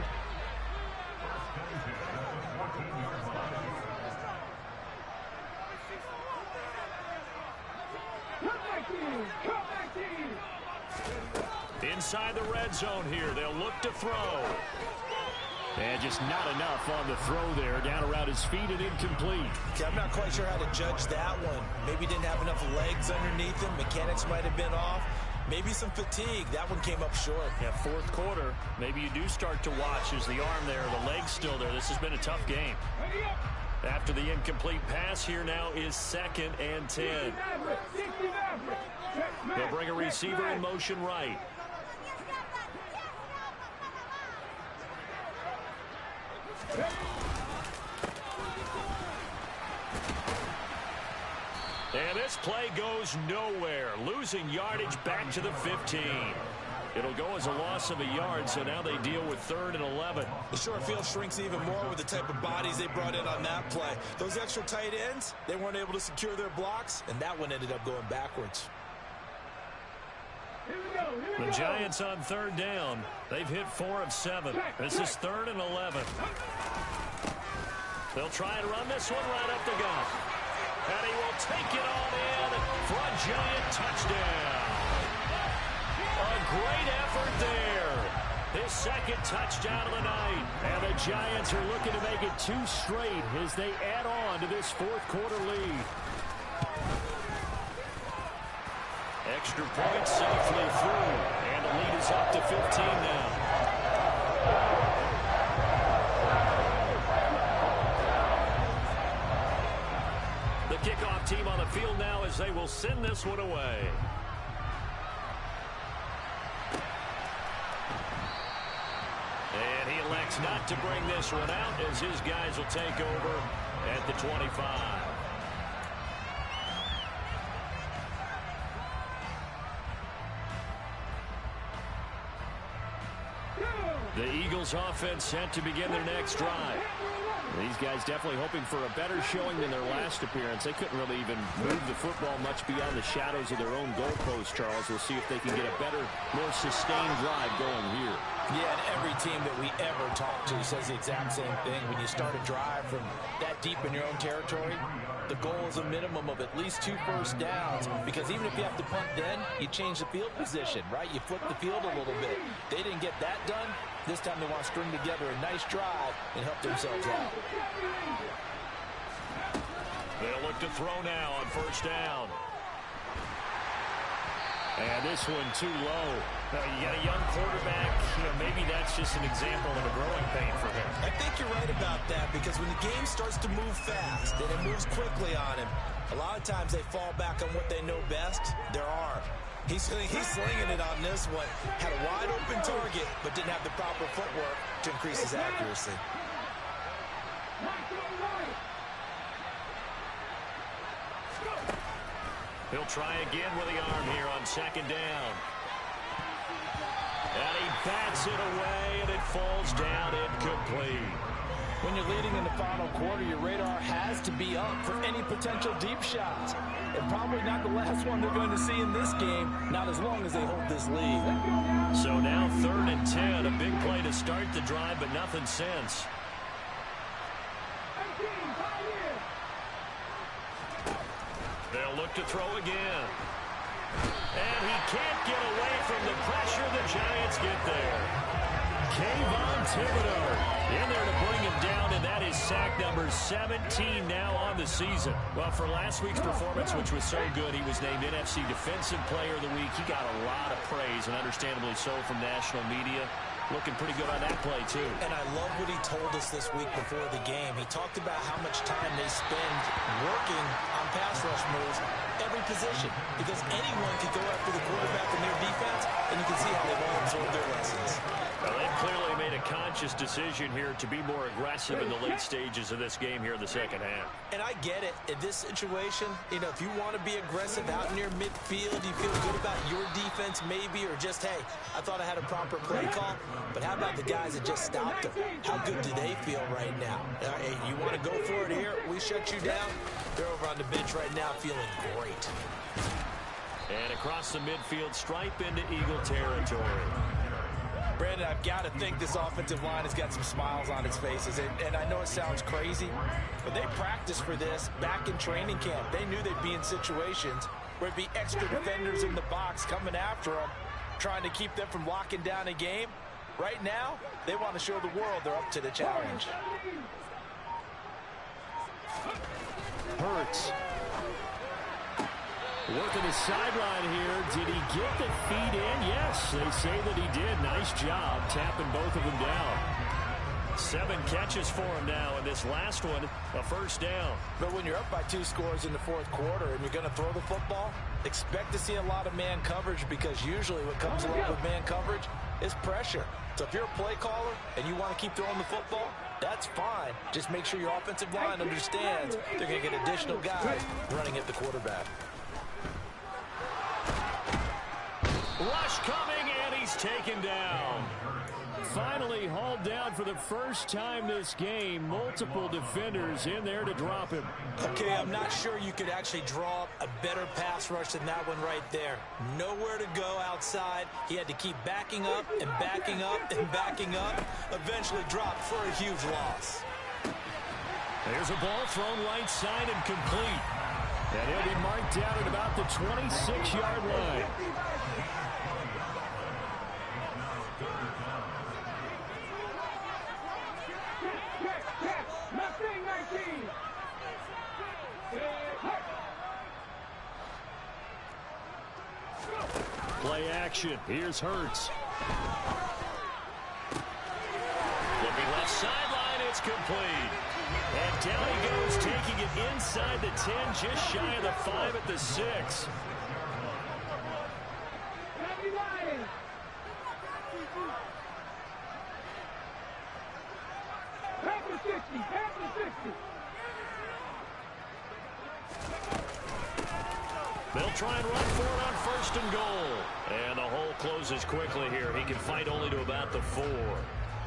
Inside the red zone here, they'll look to throw. And just not enough on the throw there. Down around his feet and incomplete. Okay, I'm not quite sure how to judge that one. Maybe didn't have enough legs underneath him. Mechanics might have been off. Maybe some fatigue. That one came up short. Yeah, fourth quarter. Maybe you do start to watch as the arm there, the leg's still there. This has been a tough game. After the incomplete pass, here now is 2nd and 10. They'll bring a receiver in motion right. And this play goes nowhere. Losing yardage back to the 15. It'll go as a loss of a yard, so now they deal with 3rd and 11. The short field shrinks even more with the type of bodies they brought in on that play. Those extra tight ends, they weren't able to secure their blocks, and that one ended up going backwards. The Giants on 3rd down. They've hit 4 of 7. This is 3rd and 11. They'll try and run this one right up the gut. And he will take it on in for a Giant touchdown. A great effort there. His 2nd touchdown of the night. And the Giants are looking to make it 2 straight as they add on to this 4th quarter lead. Extra point safely through. And the lead is up to 15 now. The kickoff team on the field now as they will send this one away. And he elects not to bring this one out as his guys will take over at the 25. The Eagles offense set to begin their next drive. These guys definitely hoping for a better showing than their last appearance. They couldn't really even move the football much beyond the shadows of their own goalpost, Charles. We'll see if they can get a better, more sustained drive going here. Yeah, and every team that we ever talk to says the exact same thing. When you start a drive from that deep in your own territory, the goal is a minimum of at least 2 first downs, because even if you have to punt then, you change the field position, right? You flip the field a little bit. They didn't get that done. This time they want to string together a nice drive and help themselves out. They'll look to throw now on first down. And this one too low. You got a young quarterback. Maybe that's just an example of a growing pain for him. I think you're right about that, because when the game starts to move fast and it moves quickly on him, a lot of times they fall back on what they know best, their arm. He's slinging it on this one. Had a wide open target, but didn't have the proper footwork to increase his accuracy. He'll try again with the arm here on second down. And he bats it away, and it falls down incomplete. When you're leading in the final quarter, your radar has to be up for any potential deep shots. And probably not the last one they're going to see in this game, not as long as they hold this lead. So now 3rd and 10, a big play to start the drive, but nothing since. They'll look to throw again. And he can't get away from the pressure. The Giants get there. Kayvon Thibodeau in there to bring him down, and that is sack number 17 now on the season. Well, for last week's performance, which was so good, he was named NFC Defensive Player of the Week. He got a lot of praise, and understandably so, from national media. Looking pretty good on that play, too. And I love what he told us this week before the game. He talked about how much time they spend working on pass rush moves, every position, because anyone could go after the quarterback in their defense, and you can see how they've all absorbed their lessons. Well, they've clearly made a conscious decision here to be more aggressive in the late stages of this game here in the second half. And I get it. In this situation, if you want to be aggressive out near midfield, you feel good about your defense maybe, or just, hey, I thought I had a proper play call. But how about the guys that just stopped them? How good do they feel right now? Hey, you want to go for it here? We shut you down? They're over on the bench right now feeling great. And across the midfield stripe into Eagle territory. Brandon, I've got to think this offensive line has got some smiles on its faces. And I know it sounds crazy, but they practiced for this back in training camp. They knew they'd be in situations where it'd be extra defenders in the box coming after them, trying to keep them from locking down a game. Right now, they want to show the world they're up to the challenge. Hurts. Working the sideline here. Did he get the feet in? Yes, they say that he did. Nice job tapping both of them down. 7 catches for him now, and this last one, a first down. But when you're up by 2 scores in the 4th quarter and you're going to throw the football, expect to see a lot of man coverage, because usually what comes along with man coverage is pressure. So if you're a play caller and you want to keep throwing the football, that's fine. Just make sure your offensive line understands they're going to get additional guys running at the quarterback. Rush coming, and he's taken down. Finally hauled down for the first time this game. Multiple defenders in there to drop him. Okay, I'm not sure you could actually draw up a better pass rush than that one right there. Nowhere to go outside. He had to keep backing up and backing up and backing up. Eventually dropped for a huge loss. There's a ball thrown right side and complete. And he'll be marked down at about the 26-yard line. Play action. Here's Hurts. Looking left sideline, It's complete. And down he goes, taking it inside the 10, just shy of the 5 at the 6. They'll try and run for it on 1st and goal. And the hole closes quickly here. He can fight only to about the 4.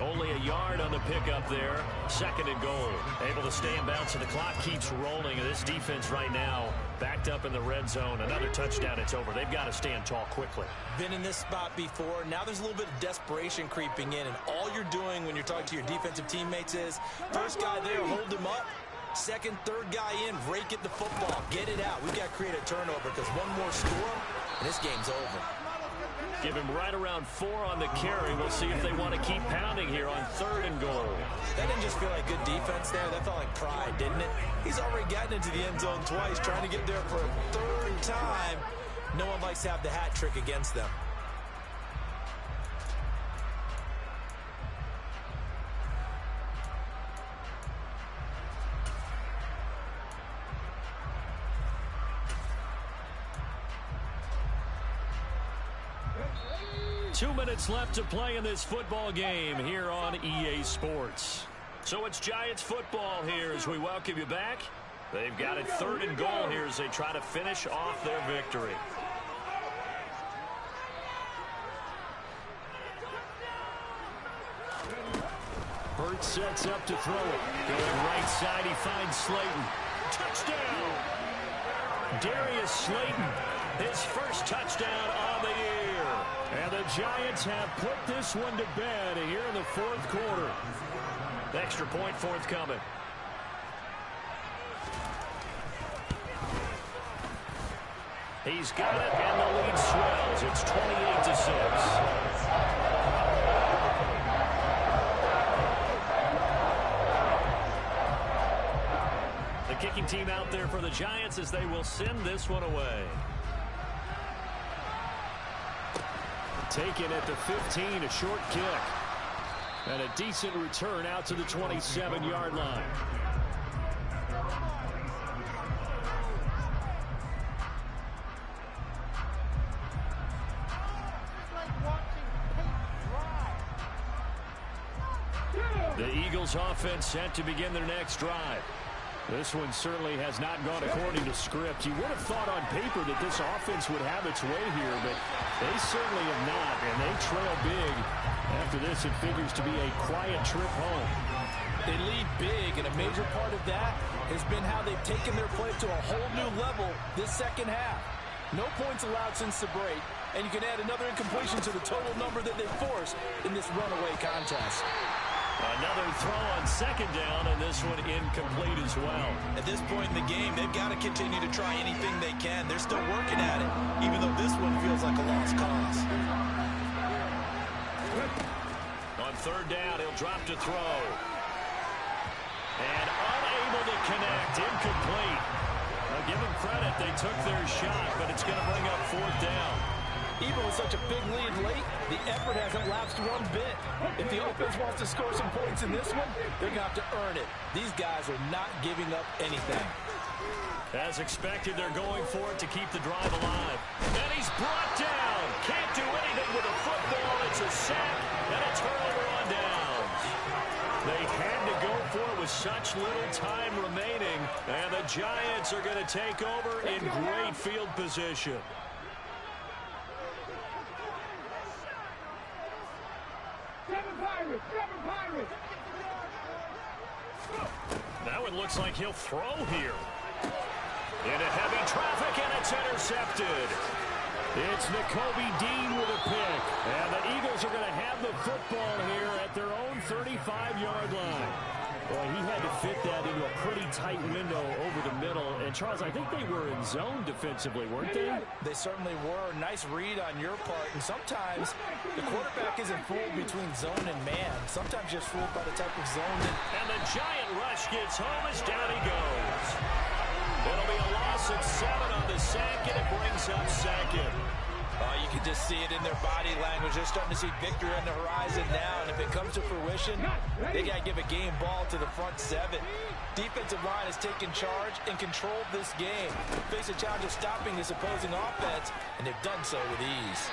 Only a yard on the pickup there. 2nd and goal. Able to stay in bounds, so the clock keeps rolling. And this defense right now backed up in the red zone. Another touchdown, it's over. They've got to stand tall quickly. Been in this spot before. Now there's a little bit of desperation creeping in. And all you're doing when you're talking to your defensive teammates is, first guy there, hold him up. 2nd, 3rd guy in, rake at the football. Get it out. We've got to create a turnover because one more score, and this game's over. Give him right around 4 on the carry. We'll see if they want to keep pounding here on 3rd and goal. That didn't just feel like good defense there. That felt like pride, didn't it? He's already gotten into the end zone twice, trying to get there for a 3rd time. No one likes to have the hat trick against them. Two minutes left to play in this football game here on EA Sports. So it's Giants football here as we welcome you back. They've got it 3rd and goal here as they try to finish off their victory. Burt sets up to throw it. Going right side, he finds Slayton. Touchdown! Darius Slayton, his first touchdown on the year. And the Giants have put this one to bed here in the 4th quarter. Extra point forthcoming. He's got it, and the lead swells. It's 28-6. The kicking team out there for the Giants as they will send this one away. Taken at the 15, a short kick. And a decent return out to the 27-yard line. The Eagles offense set to begin their next drive. This one certainly has not gone according to script. You would have thought on paper that this offense would have its way here, but they certainly have not, and they trail big. After this, it figures to be a quiet trip home. They lead big, and a major part of that has been how they've taken their play to a whole new level this 2nd half. No points allowed since the break, and you can add another incompletion to the total number that they forced in this runaway contest. Another throw on 2nd down, and this one incomplete as well. At this point in the game, they've got to continue to try anything they can. They're still working at it, even though this one feels like a lost cause. On 3rd down, he'll drop to throw. And unable to connect, incomplete. Now give them credit, they took their shot, but it's going to bring up 4th down. Even with such a big lead late, the effort hasn't lapsed one bit. If the offense wants to score some points in this one, they're going to have to earn it. These guys are not giving up anything. As expected, they're going for it to keep the drive alive. And he's brought down. Can't do anything with a football. It's a sack and a turnover on downs. They had to go for it with such little time remaining. And the Giants are going to take over in great field position. Now it looks like he'll throw here. Into heavy traffic, and it's intercepted. It's Nakobe Dean with a pick. And the Eagles are going to have the football here at their own 35-yard line. Well, he had to fit that into a pretty tight window over the middle. And, Charles, I think they were in zone defensively, weren't they? They certainly were. Nice read on your part. And sometimes the quarterback isn't fooled between zone and man. Sometimes just fooled by the type of zone. And the giant rush gets home as down he goes. It'll be a loss of 7 on the sack, and it brings up 2nd. You You just see it in their body language. They're starting to see victory on the horizon now, and if it comes to fruition, they got to give a game ball to the front seven. Defensive line has taken charge and controlled this game. Face a challenge of stopping this opposing offense, and they've done so with ease.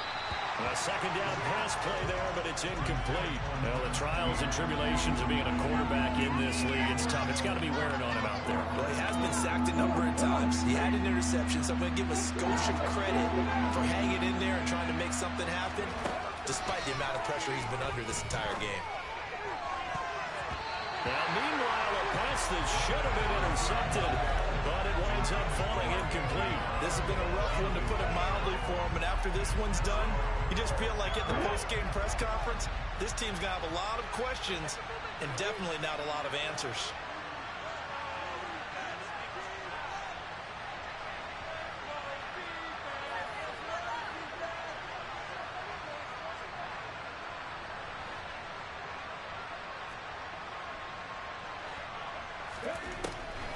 A second down pass play there, but it's incomplete. Well, the trials and tribulations of being a quarterback in this league, it's tough. It's got to be wearing on him out there. Well, he has been sacked a number of times. He had an interception, so I'm going to give him a skosh of credit for hanging in there and trying to make something happen, despite the amount of pressure he's been under this entire game. Now, meanwhile, a pass that should have been intercepted, but it winds up falling incomplete. This has been a rough one, to put it mildly, for him, and after this one's done, you just feel like at the post-game press conference, this team's going to have a lot of questions and definitely not a lot of answers.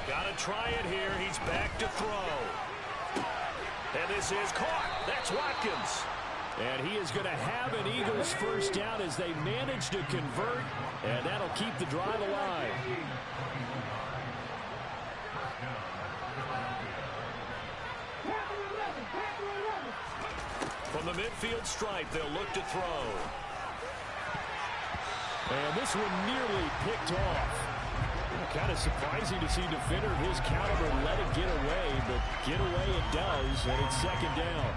Got to try it here. He's back to throw. And this is caught. That's Watkins. And he is going to have an Eagles first down as they manage to convert, and that'll keep the drive alive. From the midfield stripe, they'll look to throw. And this one nearly picked off. Kind of surprising to see a defender of his caliber let it get away, but get away it does, and it's second down.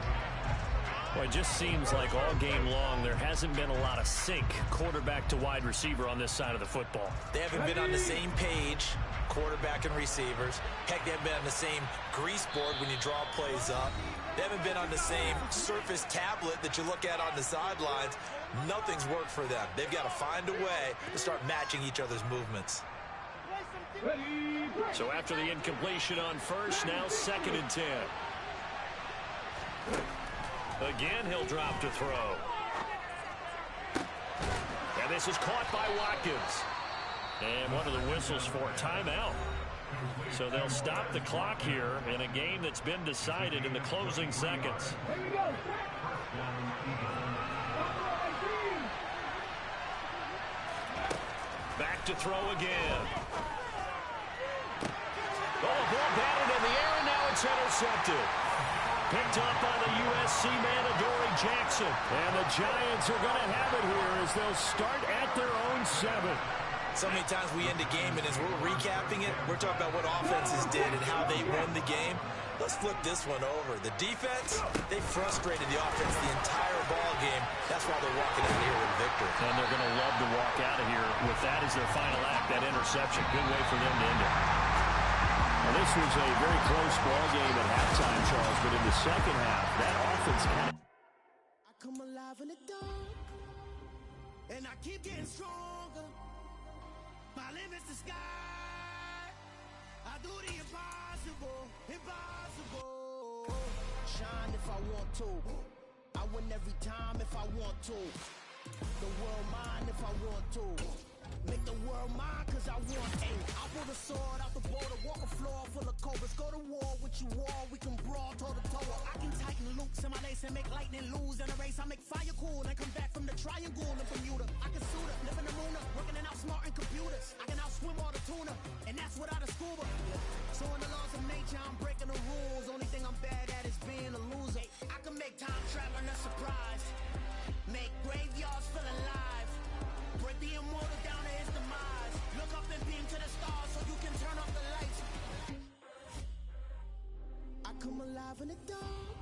Well, it just seems like all game long there hasn't been a lot of sync quarterback to wide receiver on this side of the football. They haven't been on the same page, quarterback and receivers. Heck, they haven't been on the same grease board when you draw plays up. They haven't been on the same surface tablet that you look at on the sidelines. Nothing's worked for them. They've got to find a way to start matching each other's movements. So after the incompletion on first, now 2nd and 10. Again, he'll drop to throw. And this is caught by Watkins. And one of the whistles for a timeout. So they'll stop the clock here in a game that's been decided in the closing seconds. Back to throw again. Oh, ball batted in the air, and now it's intercepted. Picked up by the USC man, Adoree Jackson. And the Giants are going to have it here as they'll start at their own 7. So many times we end a game, and as we're recapping it, we're talking about what offenses did and how they won the game. Let's flip this one over. The defense, they frustrated the offense the entire ball game. That's why they're walking out here with a victory. And they're going to love to walk out of here with that as their final act, that interception. Good way for them to end it. Now, this was a very close ball game at halftime, Charles, but in the second half, that offense kind of... I come alive in the dark, and I keep getting stronger. My limit's the sky. I do the impossible, impossible. Shine if I want to. I win every time if I want to. The world mine if I want to. Make the world mine cause I want to. I pull the sword out the border, walk a floor full of cobras. Go to war with you all, we can brawl toe to toe. I can tighten loops in my lace and make lightning lose in a race. I make fire cool and come back from the triangle in Bermuda. I can suit up, live in the moon up, working and outsmarting computers. I can outswim all the tuna, and that's without a scuba. So in the laws of nature, I'm breaking the rules. Only thing I'm bad at is being a loser. I can make time traveling a surprise. Make graveyards feel alive. Break the immortal down to his demise. Look up and beam to the stars so you can turn off the lights. I come alive in the dark,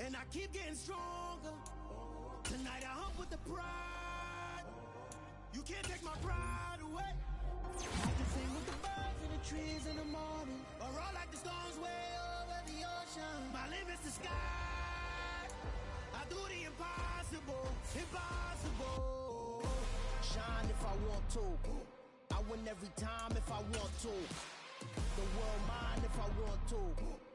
and I keep getting stronger. Tonight I hump with the pride. You can't take my pride away. I can sing with the birds and the trees in the morning, or roll like the storms way over the ocean. My limit's the sky. I do the impossible, impossible. Shine if I want to. I win every time if I want to. The world mine if I want to.